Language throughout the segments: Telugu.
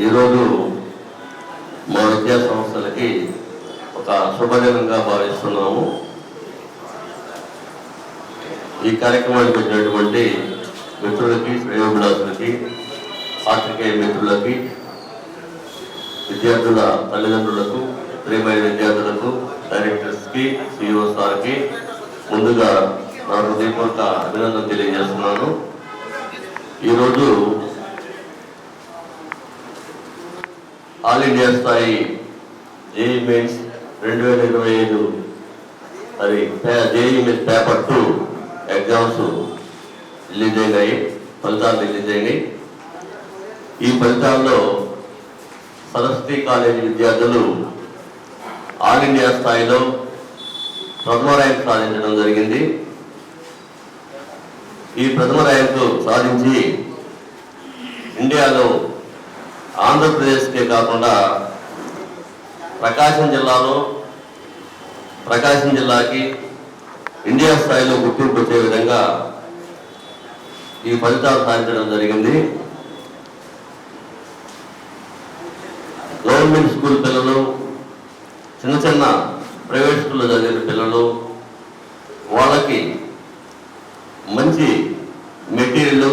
ఈరోజు మా విద్యా సంస్థలకి ఒక శుభదినంగా భావిస్తున్నాము. ఈ కార్యక్రమానికి వచ్చినటువంటి మిత్రులకి, శ్రేయోభిలాసులకి, పాత్రికేయ మిత్రులకి, విద్యార్థుల తల్లిదండ్రులకు, ప్రియమైన విద్యార్థులకు, డైరెక్టర్స్కి, సిఇఓ సార్కి ముందుగా నా హృదయపూర్వక అభినందనలు తెలియజేస్తున్నాను. ఈరోజు ఆల్ ఇండియా స్థాయి జేఈ మెయిన్స్ 2025 అది JEE mains paper 2 exams release అయినాయి, ఫలితాలు రిలీజ్ అయినాయి. ఈ ఫలితాల్లో సరస్వతి కాలేజీ విద్యార్థులు ఆల్ ఇండియా స్థాయిలో ప్రథమ ర్యాంక్ సాధించడం జరిగింది. ఈ ప్రథమ ర్యాంకు సాధించి ఇండియాలో ఆంధ్రప్రదేశ్కే కాకుండా ప్రకాశం జిల్లాకి ఇండియా స్థాయిలో గుర్తింపు వచ్చే విధంగా ఈ ఫలితాలు సాధించడం జరిగింది. గవర్నమెంట్ స్కూల్ పిల్లలు, చిన్న చిన్న ప్రైవేట్ స్కూల్లో చదివిన పిల్లలు, వాళ్ళకి మంచి మెటీరియల్,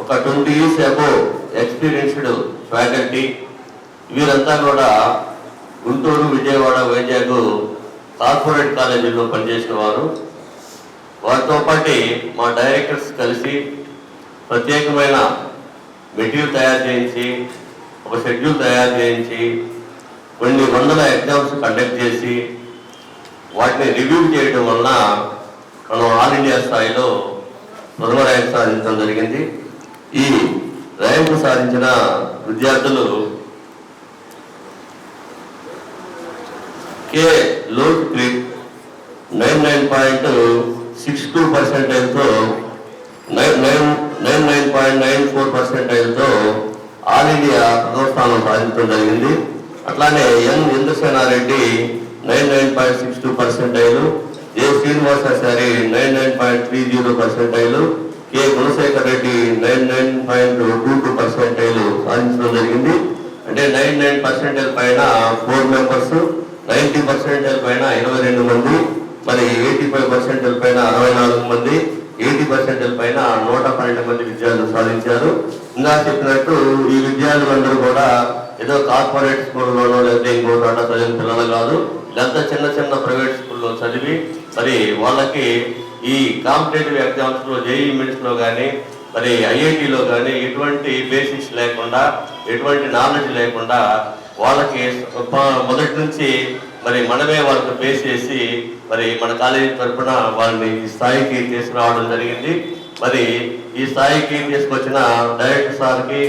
ఒక 20 years అబోవ్ ఎక్స్పీరియన్స్డ్ ఫ్యాకల్టీ, వీరంతా కూడా గుంటూరు, విజయవాడ, వైజాగ్ కార్పొరేట్ కాలేజీల్లో పనిచేసిన వారు. వారితో పాటు మా డైరెక్టర్స్ కలిసి ప్రత్యేకమైన మెటీరియల్ తయారు చేయించి, ఒక షెడ్యూల్ తయారు చేయించి, కొన్ని వందల ఎగ్జామ్స్ కండక్ట్ చేసి వాటిని రివ్యూ చేయడం వలన మనం ఆల్ ఇండియా స్థాయిలో ప్రథమ ర్యాంక్ సాధించడం జరిగింది. ఈ ర్యాంకు సాధించిన విద్యార్థులు కే లోక్రిక్ 99.62%తో 99.94%తో ఆల్ ఇండియా ప్రథమ స్థానం సాధించడం జరిగింది. అట్లానే ఎన్ ఇంద్రసేనారెడ్డి 99.62%, ఏ శ్రీనివాసాచారి 99.30%, కె గుణశేఖర్ రెడ్డి 99.22% సాధించడం జరిగింది. అంటే 99% పైన 4 మెంబర్స్, 90% పైన 22 మంది, మరి 85% పైన 64 మంది, 80% పైన 112 మంది విద్యార్థులు సాధించారు. ఇంకా చెప్పినట్టు ఈ విద్యార్థులందరూ కూడా ఏదో కార్పొరేట్ స్కూల్లోనో లేదా ఇంకో చోట చదివిన పిల్లలు కాదు, ఇదంతా చిన్న చిన్న ప్రైవేట్ స్కూల్లో చదివి మరి వాళ్ళకి ఈ కాంపిటేటివ్ ఎగ్జామ్స్లో, జేఈ మెయిన్స్లో కానీ, మరి ఐఐటీలో కానీ ఎటువంటి బేసిక్స్ లేకుండా, ఎటువంటి నాలెడ్జ్ లేకుండా వాళ్ళకి మొదటి నుంచి మరి మనమే వాళ్ళకి బేస్ చేసి మరి మన కాలేజీ తరఫున వాళ్ళని ఈ స్థాయికి తీసుకురావడం జరిగింది. మరి ఈ స్థాయికి తీసుకొచ్చిన డైరెక్టర్ సార్కి,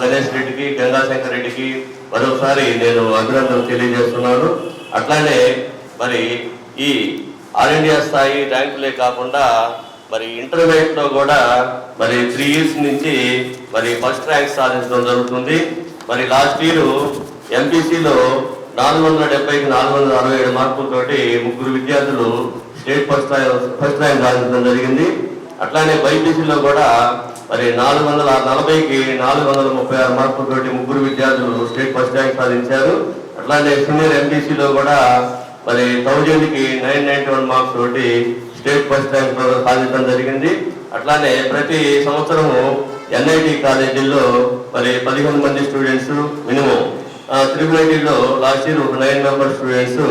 గణేష్ రెడ్డికి, గంగాశంకర్ రెడ్డికి మరొకసారి నేను అభినందనలు తెలియజేస్తున్నాను. అట్లానే మరి ఈ ఆల్ ఇండియా స్థాయి ర్యాంకులే కాకుండా మరి ఇంటర్మీడియట్లో కూడా మరి 3 years నుంచి మరి ఫస్ట్ ర్యాంక్ సాధించడం జరుగుతుంది. మరి లాస్ట్ ఇయర్ ఎంపీసీలో 470కి 467 మార్కులతోటి 3 విద్యార్థులు స్టేట్ ఫస్ట్ ర్యాంక్ సాధించడం జరిగింది. అట్లానే బైపీసీలో కూడా మరి 440కి 436 మార్కులతోటి 3 విద్యార్థులు స్టేట్ ఫస్ట్ ర్యాంక్ సాధించారు. అట్లానే సీనియర్ ఎంపీసీలో కూడా మరి 1000కి 991 మార్క్స్ తోటి స్టేట్ ఫస్ట్ ర్యాంక్ సాధించడం జరిగింది. అట్లానే ప్రతి సంవత్సరము ఎన్ఐటి కాలేజీల్లో మరి 15 మంది స్టూడెంట్స్ మినిమం, IIITలో లాస్ట్ ఇయర్ ఒక 9 మెంబర్ స్టూడెంట్స్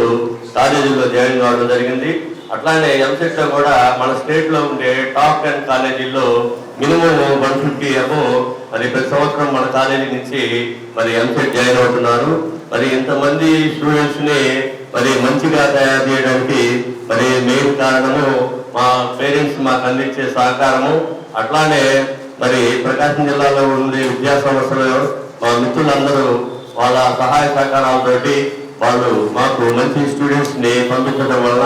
కాలేజీల్లో జాయిన్ కావడం జరిగింది. అట్లానే ఎంసెట్లో కూడా మన స్టేట్లో ఉండే టాప్ 10 కాలేజీల్లో మినిమం 150 అబోవ్ మరి ప్రతి సంవత్సరం మన కాలేజీ నుంచి మరి ఎంసెట్ జాయిన్ అవుతున్నారు. మరి ఇంతమంది స్టూడెంట్స్ని మరి మంచిగా తయారు చేయడానికి మరి మెయిన్ కారణము మా పేరెంట్స్ మాకు అందించే సహకారము. అట్లానే మరి ప్రకాశం జిల్లాలో ఉండే విద్యా సంస్థలు మా మిత్రులందరూ వాళ్ళ సహాయ సహకారాలతోటి వాళ్ళు మాకు మంచి స్టూడెంట్స్ని పంపించడం వలన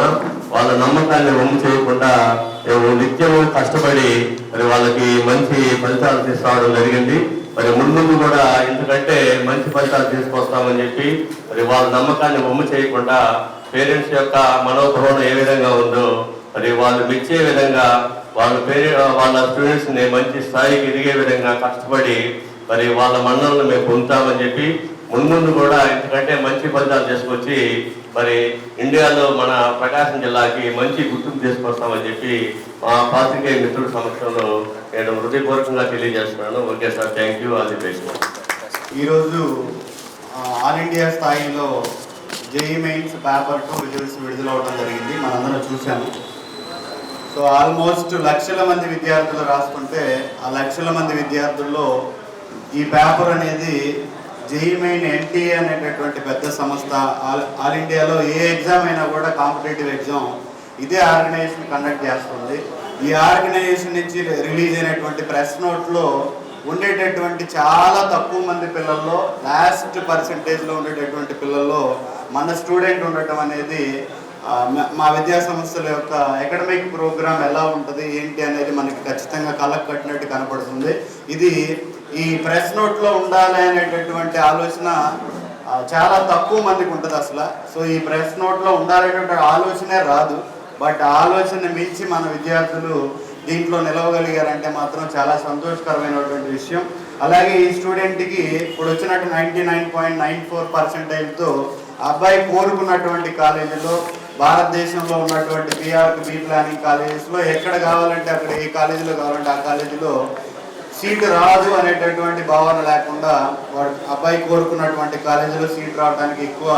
వాళ్ళ నమ్మకాన్ని వమ్ము చేయకుండా మేము నిత్యము కష్టపడి మరి వాళ్ళకి మంచి ఫలితాలు తీసుకురావడం జరిగింది. మరి ముందు కూడా ఎందుకంటే మంచి ఫలితాలు తీసుకొస్తామని చెప్పి మరి వాళ్ళ నమ్మకాన్ని వమ్ము చేయకుండా పేరెంట్స్ యొక్క మనోభావన ఏ విధంగా ఉందో మరి వాళ్ళు మెచ్చే విధంగా వాళ్ళ స్టూడెంట్స్ని మంచి స్థాయికి ఎదిగే విధంగా కష్టపడి మరి వాళ్ళ మన్నలను మేము పొందుతామని చెప్పి ముందు కూడా ఇంతకంటే మంచి ఫలితాలు తీసుకొచ్చి మరి ఇండియాలో మన ప్రకాశం జిల్లాకి మంచి గుర్తింపు తీసుకొస్తామని చెప్పి మా పాత్రికేయ మిత్రుల సమక్షంలో నేను హృదయపూర్వకంగా తెలియజేస్తున్నాను. Okay sir, thank you, all the best. ఈరోజు ఆల్ ఇండియా స్థాయిలో జేఈ మెయిన్స్ పేపర్ 2 రిజల్ట్స్ విడుదలవడం జరిగింది. మనందరం చూసాము. సో ఆల్మోస్ట్ లక్షల మంది విద్యార్థులు రాసుకుంటే ఆ లక్షల మంది విద్యార్థుల్లో ఈ పేపర్ అనేది జేఈ మెయిన్ ఎన్టీఏ అనేటటువంటి పెద్ద సంస్థ ఆల్ ఇండియాలో ఏ ఎగ్జామ్ అయినా కూడా కాంపిటేటివ్ ఎగ్జామ్ ఇదే ఆర్గనైజేషన్ కండక్ట్ చేస్తుంది. ఈ ఆర్గనైజేషన్ నుంచి రిలీజ్ అయినటువంటి ప్రెస్ నోట్లో ఉండేటటువంటి చాలా తక్కువ మంది పిల్లల్లో లాస్ట్ పర్సంటేజ్లో ఉండేటటువంటి పిల్లల్లో మన స్టూడెంట్ ఉండటం అనేది మా విద్యా సంస్థల యొక్క అకాడమిక్ ప్రోగ్రామ్ ఎలా ఉంటుంది ఏంటి అనేది మనకి ఖచ్చితంగా కళ్ళకు కట్టినట్టు కనపడుతుంది. ఇది ఈ ప్రెస్ నోట్లో ఉండాలి అనేటటువంటి ఆలోచన చాలా తక్కువ మందికి ఉంటుంది అసలు. సో ఈ ప్రెస్ నోట్లో ఉండాలనేటువంటి ఆలోచనే రాదు. బట్ ఆలోచన మించి మన విద్యార్థులు దీంట్లో నిలవగలిగారంటే మాత్రం చాలా సంతోషకరమైనటువంటి విషయం. అలాగే ఈ స్టూడెంట్కి ఇప్పుడు వచ్చినట్టు 99.94% అబ్బాయి కోరుకున్నటువంటి కాలేజీలో భారతదేశంలో ఉన్నటువంటి బి ప్లానింగ్ కాలేజెస్లో ఎక్కడ కావాలంటే అక్కడ ఏ కాలేజీలో కావాలంటే ఆ కాలేజీలో సీటు రాదు అనేటటువంటి భావన లేకుండా వాడు అబ్బాయి కోరుకున్నటువంటి కాలేజీలో సీట్ రావడానికి ఎక్కువ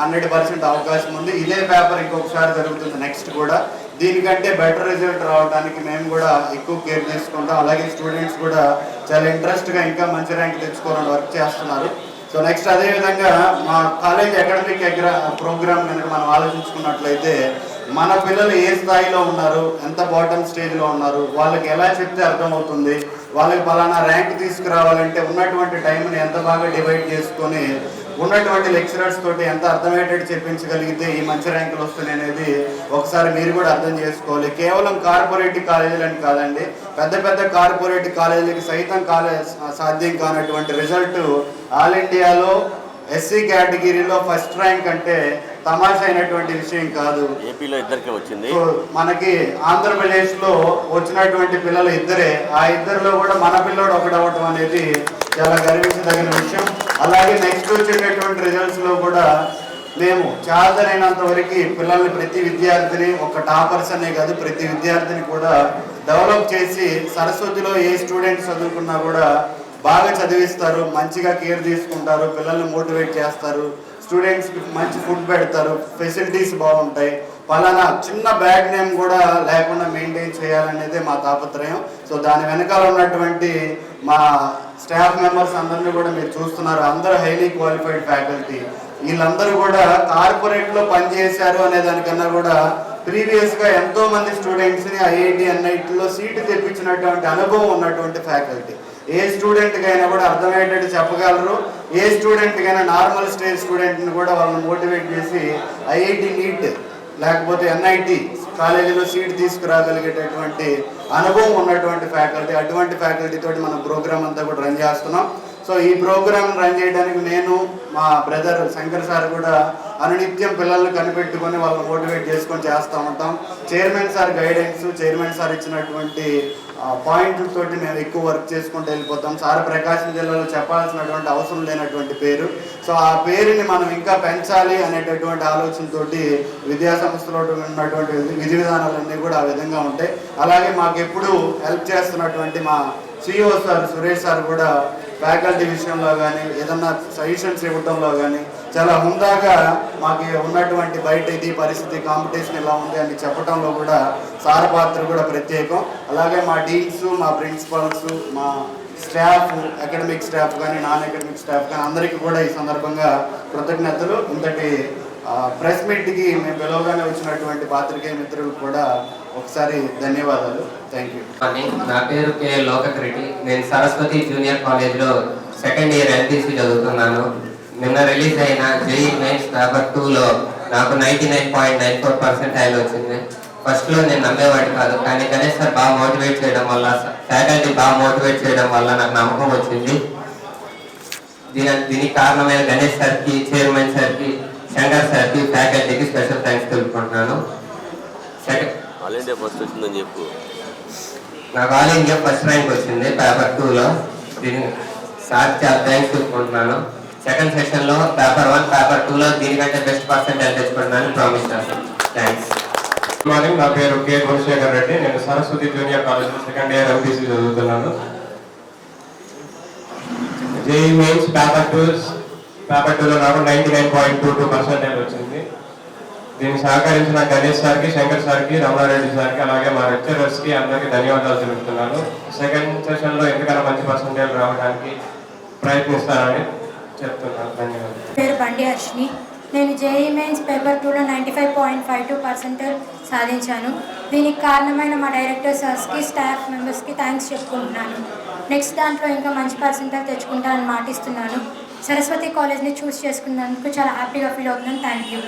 100% అవకాశం ఉంది. ఇదే పేపర్ ఇంకొకసారి జరుగుతుంది నెక్స్ట్ కూడా. దీనికంటే బెటర్ రిజల్ట్ రావడానికి మేము కూడా ఎక్కువ కేర్ తీసుకుంటాం. అలాగే స్టూడెంట్స్ కూడా చాలా ఇంట్రెస్ట్గా ఇంకా మంచి ర్యాంక్ తెచ్చుకోవాలని వర్క్ చేస్తున్నారు. సో నెక్స్ట్ అదేవిధంగా మా కాలేజ్ అకాడమిక్ ప్రోగ్రామ్ కనుక మనం ఆలోచించుకున్నట్లయితే మన పిల్లలు ఏ స్థాయిలో ఉన్నారు, ఎంత బాటమ్ స్టేజ్లో ఉన్నారు, వాళ్ళకి ఎలా చెప్తే అర్థమవుతుంది, వాళ్ళకి పలానా ర్యాంక్ తీసుకురావాలంటే ఉన్నటువంటి టైంని ఎంత బాగా డివైడ్ చేసుకొని ఉన్నటువంటి లెక్చరర్స్ తోటి ఎంత అర్థమయ్యేటట్టు చెప్పించగలిగితే ఈ మంచి ర్యాంకులు వస్తున్నాయి అనేది ఒకసారి మీరు కూడా అర్థం చేసుకోవాలి. కేవలం కార్పొరేట్ కాలేజీలని కాదండి, పెద్ద పెద్ద కార్పొరేట్ కాలేజీలకి సైతం సాధ్యం కానటువంటి రిజల్ట్ ఆల్ ఇండియాలో ఎస్సీ కేటగిరీలో ఫస్ట్ ర్యాంక్ అంటే తమాషా అయినటువంటి విషయం కాదు. ఏపీలో ఇద్దరికే వచ్చింది. మనకి ఆంధ్రప్రదేశ్లో వచ్చినటువంటి పిల్లలు ఇద్దరే. ఆ ఇద్దరిలో కూడా మన పిల్లోడు ఒకటవటం అనేది చాలా గర్వించదగిన విషయం. అలాగే నెక్స్ట్ వచ్చేటటువంటి రిజల్ట్స్లో కూడా మేము చాదరైనంత వరకు పిల్లల్ని ప్రతి విద్యార్థిని ఒక టాపర్స్ అనే కాదు ప్రతి విద్యార్థిని కూడా డెవలప్ చేసి సరస్వతిలో ఏ స్టూడెంట్స్ చదువుకున్నా కూడా బాగా చదివిస్తారు, మంచిగా కేర్ తీసుకుంటారు, పిల్లల్ని మోటివేట్ చేస్తారు, స్టూడెంట్స్కి మంచి ఫుడ్ పెడతారు, ఫెసిలిటీస్ బాగుంటాయి. పలానా చిన్న బ్యాడ్ నేమ్ కూడా లేకుండా మెయింటైన్ చేయాలనేదే మా తాపత్రయం. సో దాని వెనకాల ఉన్నటువంటి మా స్టాఫ్ మెంబర్స్ అందరినీ కూడా మీరు చూస్తున్నారు. అందరూ హైలీ క్వాలిఫైడ్ ఫ్యాకల్టీ. వీళ్ళందరూ కూడా కార్పొరేట్లో పనిచేశారు అనే దానికన్నా కూడా ప్రీవియస్గా ఎంతో మంది స్టూడెంట్స్ని ఐఐటి ఎన్ఐటీలో సీటు తెప్పించినటువంటి అనుభవం ఉన్నటువంటి ఫ్యాకల్టీ. ఏ స్టూడెంట్కి అయినా కూడా అర్థమయ్యేటట్టు చెప్పగలరు. ఏ స్టూడెంట్కి అయినా నార్మల్ స్టేజ్ స్టూడెంట్ని కూడా వాళ్ళని మోటివేట్ చేసి ఐఐటి నీట్ లేకపోతే ఎన్ఐటి కాలేజీలో సీట్ తీసుకురాగలిగేటటువంటి అనుభవం ఉన్నటువంటి ఫ్యాకల్టీ. అటువంటి ఫ్యాకల్టీ తోటి మనం ప్రోగ్రామ్ అంతా కూడా రన్ చేస్తున్నాం. సో ఈ ప్రోగ్రామ్ రన్ చేయడానికి నేను మా బ్రదర్ శంకర్ సార్ కూడా అనునిత్యం పిల్లల్ని కనిపెట్టుకొని వాళ్ళని మోటివేట్ చేసుకొని చేస్తూ ఉంటాం. Chairman sir guidance, chairman sir ఇచ్చినటువంటి పాయింట్లతోటి మేము ఎక్కువ వర్క్ చేసుకుంటూ వెళ్ళిపోతాం. సార్ ప్రకాశం జిల్లాలో చెప్పాల్సినటువంటి అవసరం లేనటువంటి పేరు. సో ఆ పేరుని మనం ఇంకా పెంచాలి అనేటటువంటి ఆలోచనతోటి విద్యా సంస్థలో ఉన్నటువంటి విధి విధానాలన్నీ కూడా ఆ విధంగా ఉంటాయి. అలాగే మాకు ఎప్పుడు హెల్ప్ చేస్తున్నటువంటి మా సిఇఓ సార్ సురేష్ సార్ కూడా ఫ్యాకల్టీ విషయంలో కానీ ఏదన్నా సజెషన్స్ ఇవ్వడంలో కానీ చాలా హుందాగా మాకు ఉన్నటువంటి బయట ఇది పరిస్థితి కాంపిటీషన్ ఎలా ఉంది అని చెప్పడంలో కూడా సార్ పాత్ర కూడా ప్రత్యేకం. అలాగే మా డీన్స్, మా ప్రిన్సిపల్స్, మా స్టాఫ్, అకాడమిక్ స్టాఫ్ కానీ నాన్ అకాడమిక్ స్టాఫ్ కానీ అందరికీ కూడా ఈ సందర్భంగా కృతజ్ఞతలు. ఇంతటి ప్రెస్ మీట్కి మేము పిలవగానే వచ్చినటువంటి పాత్రికేయ మిత్రులు కూడా ఒకసారి ధన్యవాదాలు. Thank you. నా పేరు కే లోకకరెడ్డి. నేను సరస్వతి జూనియర్ కాలేజ్లో సెకండ్ ఇయర్ ఎల్టీసీ చదువుతున్నాను. నిన్న రిలీజ్ అయిన జేఈ మెయిన్స్ పేపర్ 2లో నాకు 99.94% వచ్చింది. ఫస్ట్లో నేను నమ్మేవాడి కాదు, కానీ గణేష్ సార్ బాగా మోటివేట్ చేయడం వల్ల, ఫ్యాకల్టీ బాగా మోటివేట్ చేయడం వల్ల నాకు నమ్మకం వచ్చింది. దీనికి కారణమైన గణేష్ సార్కి, చైర్మన్ సార్కి, శంకర్ సార్కి, ఫ్యాకల్టీకి స్పెషల్ థ్యాంక్స్ తెలుపుకుంటున్నాను. ఆల్ ఇండియా ఫస్ట్ వచ్చిందని చెప్పు. నాకు ఆల్ ఇండియా ఫస్ట్ ర్యాంక్ వచ్చింది పేపర్ 2లో. దీని సార్ చాలా థ్యాంక్స్ చెప్పుకుంటున్నాను. సెకండ్ సెషన్లో పేపర్ 1 పేపర్ 2లో దీనికంటే బెస్ట్ పర్సెంటేజ్ తెచ్చుకుంటున్నాను ప్రామిస్ చేస్తాను. థ్యాంక్స్. Good morning. నా పేరు కే గుణశేఖర్ రెడ్డి. నేను Saraswati junior college second year MPC చదువుతున్నాను. జేఈ మెయిన్స్ పేపర్ 2లో నాకు 99.22% వచ్చింది. దీన్ని సహకరించిన గణేష్ సార్కి, శంకర్ సార్కి, రమణారెడ్డి సార్కి, అలాగే మా లెక్చరర్స్కి అందరికీ ధన్యవాదాలు తెలుపుతున్నాను. సెకండ్ సెషన్లో ఎందుకన్నా మంచి పర్సంటేజ్ రావడానికి ప్రయత్నిస్తానని చెప్తున్నాను. ధన్యవాదాలు. పేరు బండి హర్షిని. నేను జేఈ మెయిన్స్ పేపర్ 2లో 95.52% సాధించాను. దీనికి కారణమైన మా డైరెక్టర్ సార్స్కి, స్టాఫ్ మెంబర్స్కి థ్యాంక్స్ చెప్పుకుంటున్నాను. నెక్స్ట్ దాంట్లో ఇంకా మంచి పర్సెంటేజ్ తెచ్చుకుంటానని మాటిస్తున్నాను. సరస్వతి కాలేజ్ని చూస్ చేసుకున్నందుకు చాలా హ్యాపీగా ఫీల్ అవుతున్నాను. Thank you.